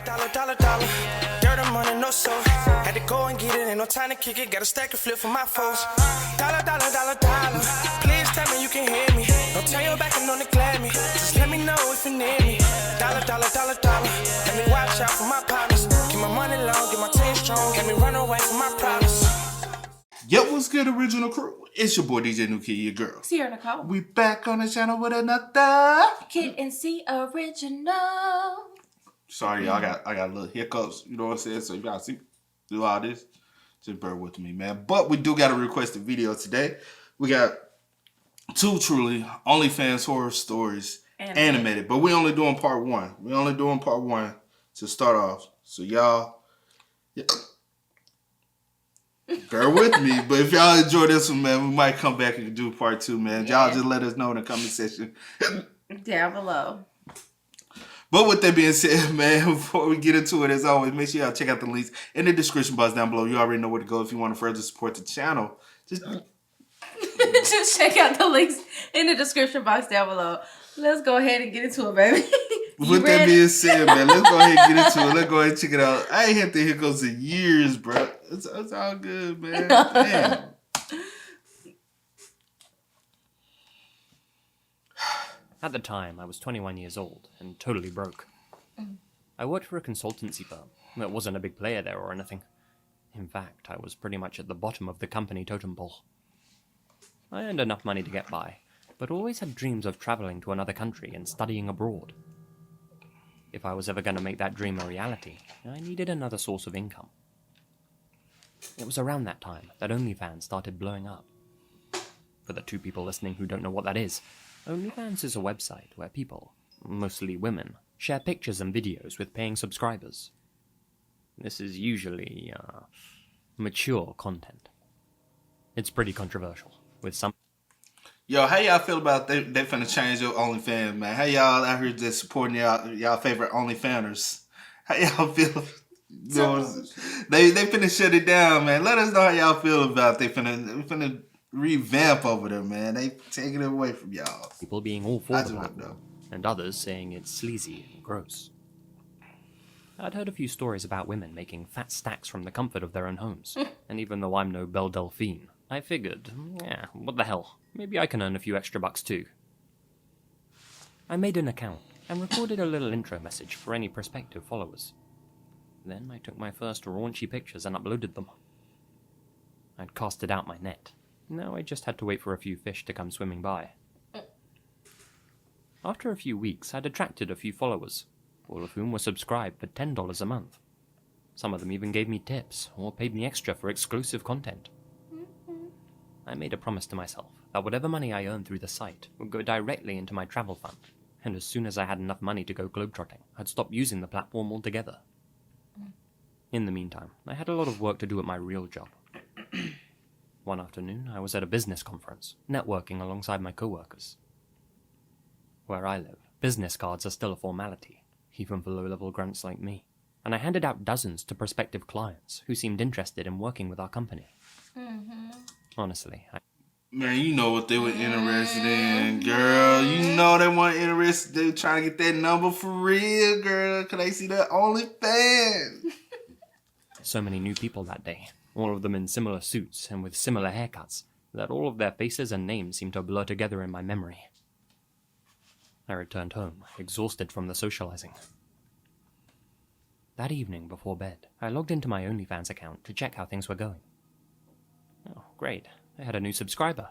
Dollar. Dirt and money, no soul. Had to go and get it, ain't no time to kick it. Got a stack and flip for my foes. Dollar. Please tell me you can hear me. Don't turn your back and don't neglect me. Just let me know if you need me. Dollar. Let me watch out for my partners. Keep my money long, get my team strong. Let me run away from my problems. Yo, what's good, original crew? It's your boy DJ New Kid, your girl. Sierra Nicole. We back on the channel with another Kid and C original. Sorry, y'all, I got little hiccups, you know what I'm saying? So you gotta see do all this. Just bear with me, man. But we do got a requested video today. We got two truly OnlyFans horror stories animated. But we only doing part one. We only doing part one to start off. So y'all, bear with me. But if y'all enjoy this one, man, we might come back and do part two, man. Y'all just let us know in the comment section down below. But with that being said, man, before we get into it, as always, make sure y'all check out the links in the description box down below. You already know where to go if you want to further support the channel. Just check out the links in the description box down below. Let's go ahead and get into it, baby. With that being said, man, let's go ahead and get into it. Let's go ahead and check it out. I ain't had the hiccups in years, bro. It's all good, man. Damn. At the time, I was 21 years old and totally broke. I worked for a consultancy firm that wasn't a big player there or anything. In fact, I was pretty much at the bottom of the company totem pole. I earned enough money to get by, but always had dreams of traveling to another country and studying abroad. If I was ever going to make that dream a reality, I needed another source of income. It was around that time that OnlyFans started blowing up. For the two people listening who don't know what that is, OnlyFans is a website where people, mostly women, share pictures and videos with paying subscribers. This is usually, mature content. It's pretty controversial, with some... Yo, how y'all feel about they finna change your OnlyFans, man? How y'all out here just supporting y'all favorite OnlyFanners? How y'all feel? You know, they finna shut it down, man. Let us know how y'all feel about they finna revamp over there, man. They taking it away from y'all. People being all for the platform, and others saying it's sleazy and gross. I'd heard a few stories about women making fat stacks from the comfort of their own homes, and even though I'm no Belle Delphine, I figured, yeah, what the hell, maybe I can earn a few extra bucks too. I made an account, and recorded a little intro message for any prospective followers. Then I took my first raunchy pictures and uploaded them. I'd casted out my net. Now I just had to wait for a few fish to come swimming by. After a few weeks, I'd attracted a few followers, all of whom were subscribed for $10 a month. Some of them even gave me tips, or paid me extra for exclusive content. I made a promise to myself that whatever money I earned through the site would go directly into my travel fund, and as soon as I had enough money to go globetrotting, I'd stop using the platform altogether. In the meantime, I had a lot of work to do at my real job. One afternoon, I was at a business conference, networking alongside my coworkers. Where I live, business cards are still a formality, even for low-level grunts like me, and I handed out dozens to prospective clients who seemed interested in working with our company. Honestly, Man, you know what they were interested in, girl. You know they weren't interested. They were trying to get that number for real, girl. Could they see that OnlyFans? So many new people that day, all of them in similar suits and with similar haircuts, that all of their faces and names seemed to blur together in my memory. I returned home, exhausted from the socializing. That evening before bed, I logged into my OnlyFans account to check how things were going. Oh, great. I had a new subscriber.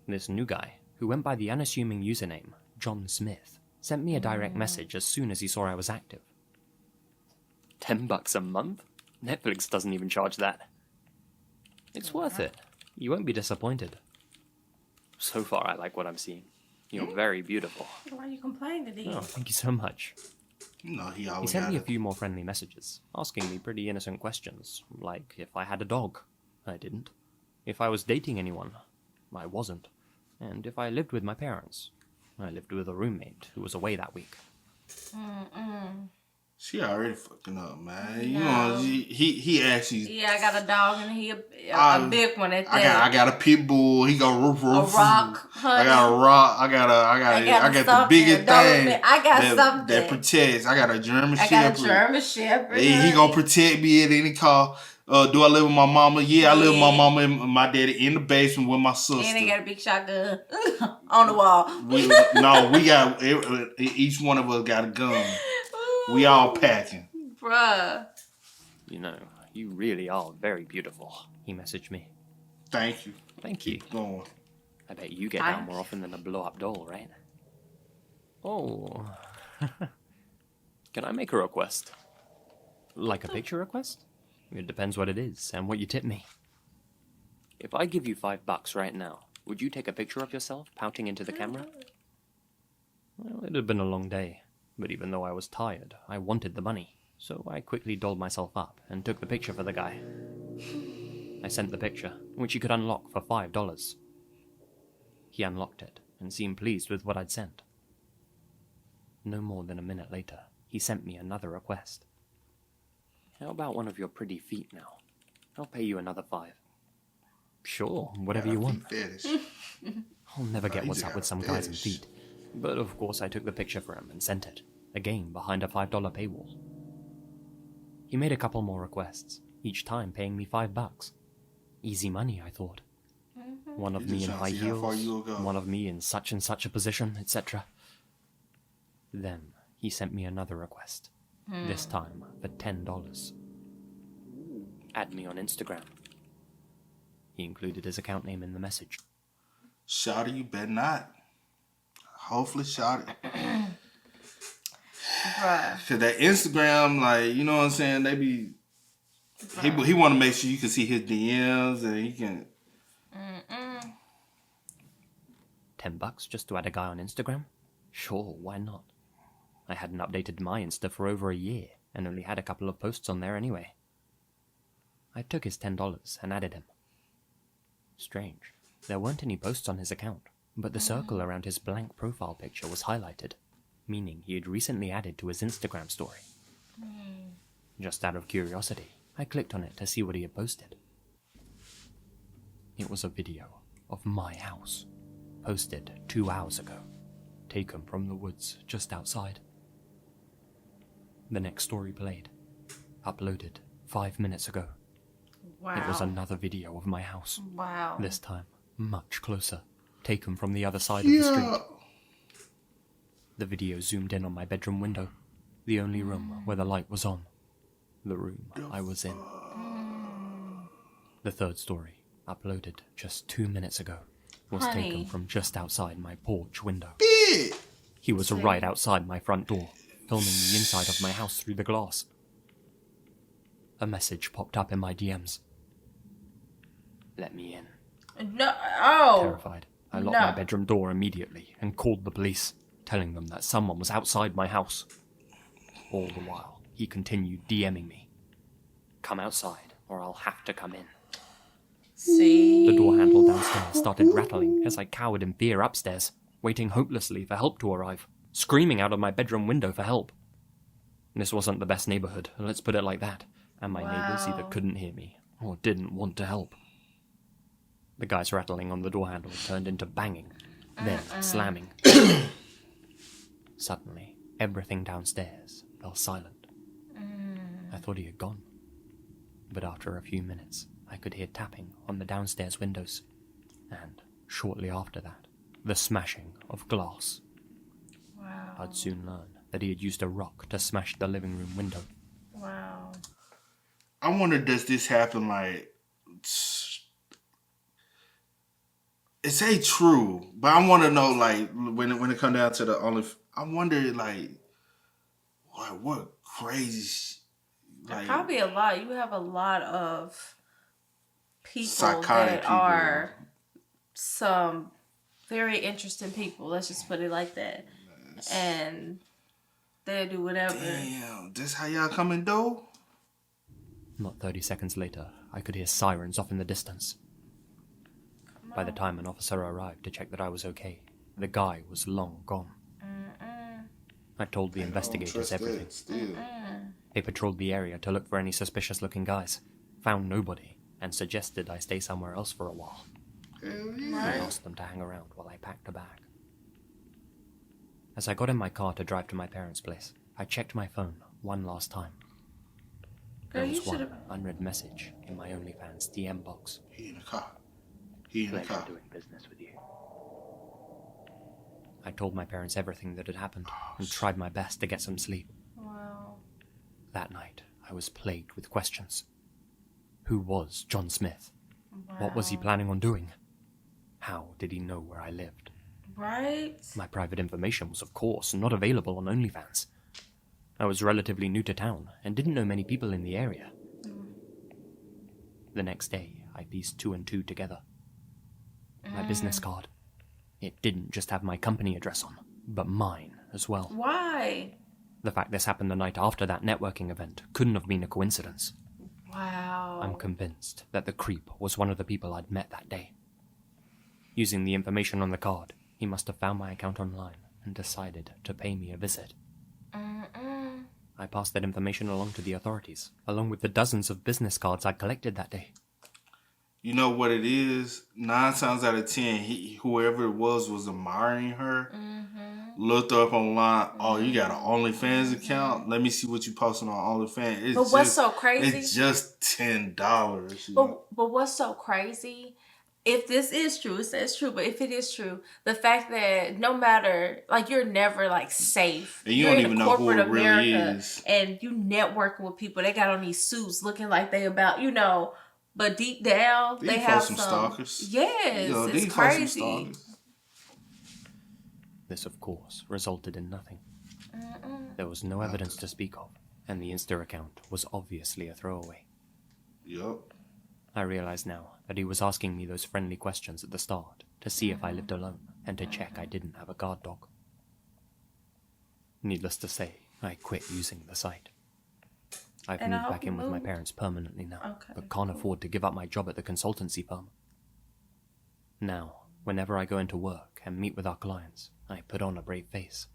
This new guy, who went by the unassuming username John Smith, sent me a direct message as soon as he saw I was active. $10 a month? Netflix doesn't even charge that. It's worth it. You won't be disappointed. So far, I like what I'm seeing. You're very beautiful. Why are you complaining, D? Oh, thank you so much. You know, he sent me a few more friendly messages, asking me pretty innocent questions, like if I had a dog. I didn't. If I was dating anyone. I wasn't. And if I lived with my parents. I lived with a roommate who was away that week. She already fucking up, man. You No. know, he actually. Yeah, I got a dog and he a big one at I that. got a pit bull. He go roof roof. A rock, honey. I got a rock. I got the biggest thing. I got something that protects. I got a German I Shepherd. got a German Shepherd. He gonna protect me at any call. Do I live with my mama? Yeah, I live with my mama and my daddy in the basement with my sister. And they got a big shotgun on the wall. We got each one of us got a gun. We all packing. Bruh. You know, you really are very beautiful, he messaged me. Thank you. Thank you. Keep going. I bet you get down more often than a blow-up doll, right? Oh. Can I make a request? Like a picture request? It depends what it is and what you tip me. If I give you $5 right now, would you take a picture of yourself pouting into the camera? Well, it had been a long day, but even though I was tired, I wanted the money. So I quickly dolled myself up and took the picture for the guy. I sent the picture, which he could unlock for $5. He unlocked it and seemed pleased with what I'd sent. No more than a minute later, he sent me another request. How about one of your pretty feet now? I'll pay you another $5. Sure, whatever you want. I'll never get what's up with some guys and feet. But of course I took the picture for him and sent it, again behind a $5 paywall. He made a couple more requests, each time paying me $5. Easy money, I thought. One of me in high heels, one of me in such and such a position, etc. Then he sent me another request, this time for $10. Add me on Instagram. He included his account name in the message. Shawty, you better not. Hopefully, Shawty. Bruh. Cause that Instagram, like, you know what I'm saying, they be. He want to make sure you can see his DMs and he can. $10 just to add a guy on Instagram? Sure, why not? I hadn't updated my Insta for over a year and only had a couple of posts on there anyway. I took his $10 and added him. Strange, there weren't any posts on his account, but the circle around his blank profile picture was highlighted, meaning he had recently added to his Instagram story. Just out of curiosity, I clicked on it to see what he had posted. It was a video of my house, posted 2 hours ago, taken from the woods just outside. The next story played, uploaded 5 minutes ago. Wow. It was another video of my house. Wow. This time, much closer, taken from the other side of the street. The video zoomed in on my bedroom window, the only room where the light was on. The room I was in. The third story, uploaded just 2 minutes ago, was taken from just outside my porch window. He was right outside my front door, filming the inside of my house through the glass. A message popped up in my DMs. Let me in. No. Oh. Terrified, I locked my bedroom door immediately and called the police, telling them that someone was outside my house. All the while, he continued DMing me. Come outside, or I'll have to come in. See? The door handle downstairs started rattling as I cowered in fear upstairs, waiting hopelessly for help to arrive, screaming out of my bedroom window for help. This wasn't the best neighborhood, let's put it like that, and my neighbors either couldn't hear me or didn't want to help. The guy's rattling on the door handle turned into banging, then slamming. Suddenly, everything downstairs fell silent. I thought he had gone. But after a few minutes, I could hear tapping on the downstairs windows, and shortly after that, the smashing of glass. Wow. I'd soon learn that he had used a rock to smash the living room window. Wow. I wonder, does this happen like... It's a true, but I want to know, like, when it comes down to the OnlyFans, I wonder, like, what crazy, like, Probably a lot. You have a lot of people psychotic that are some very interesting people. Let's just put it like that. And they do whatever. Damn, this how y'all coming though? Not 30 seconds later, I could hear sirens off in the distance. By the time an officer arrived to check that I was okay, the guy was long gone. I told the investigators everything. Still. They patrolled the area to look for any suspicious-looking guys, found nobody, and suggested I stay somewhere else for a while. Hell yeah. I asked them to hang around while I packed a bag. As I got in my car to drive to my parents' place, I checked my phone one last time. There was one unread message in my OnlyFans DM box. He in the car. He in the car. Doing business with you. I told my parents everything that had happened and tried my best to get some sleep. Wow. That night, I was plagued with questions. Who was John Smith? What was he planning on doing? How did he know where I lived? Right? My private information was, of course, not available on OnlyFans. I was relatively new to town and didn't know many people in the area. The next day, I pieced 2 and 2 together. My business card. It didn't just have my company address on, but mine as well. Why? The fact this happened the night after that networking event couldn't have been a coincidence. Wow. I'm convinced that the creep was one of the people I'd met that day. Using the information on the card, he must have found my account online and decided to pay me a visit. I passed that information along to the authorities, along with the dozens of business cards I collected that day. You know what it is? 9 times out of 10, whoever it was admiring her. Looked her up online. Oh, you got an OnlyFans account? Let me see what you posting on OnlyFans. But what's so crazy? It's just $10. But what's so crazy? If this is true, it says true, but if it is true, the fact that no matter, like, you're never, like, safe. And you you're don't in even know who it really is. And you networking with people. They got on these suits looking like they about, you know, but deep down, they have some stalkers. Yes, You know, it's some crazy. stalkers. This, of course, resulted in nothing. There was no evidence to speak of, and the Insta account was obviously a throwaway. Yup. I realize now that he was asking me those friendly questions at the start to see if I lived alone and to check I didn't have a guard dog. Needless to say, I quit using the site. I've And I moved hope back you in with my moved. parents permanently now, Okay, but can't afford to give up my job at the consultancy firm. Now, whenever I go into work and meet with our clients, I put on a brave face.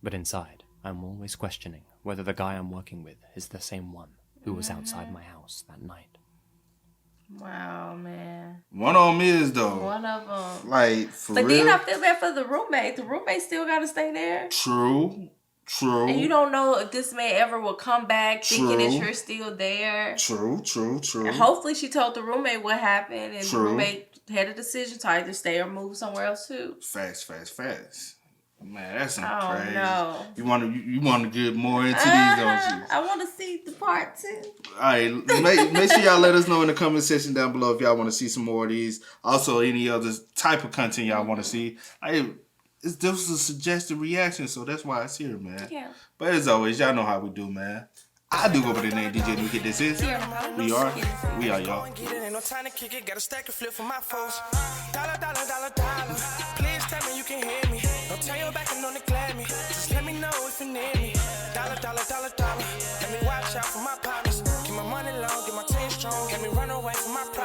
But inside, I'm always questioning whether the guy I'm working with is the same one who was outside my house that night. Wow, man. One of them is, though. One of them. Like, for But real. then I feel bad for the roommate. The roommate still got to stay there. True. And you don't know if this man ever will come back thinking that True. you're still there. True. And hopefully she told the roommate what happened, and True. the roommate had a decision to either stay or move somewhere else too. Fast. Man, that's some Oh, crazy. no. You want to get more into these, don't you? I want to see the part 2. All right, make sure y'all let us know in the comment section down below if y'all want to see some more of these. Also, any other type of content y'all want to see. This was a suggested reaction, so that's why it's here, man. Yeah. But as always, y'all know how we do, man. I do go by the name DJ Nuke. This is we are y'all. Get it, ain't no time to kick it. Got a stack of flip for my folks. Dollar. Please tell me you can hear me. Don't turn your back and don't neglect me. Just let me know if you need me. Dollar. Let me watch out for my partners. Keep my money long, get my team strong. Let me run away from my problems.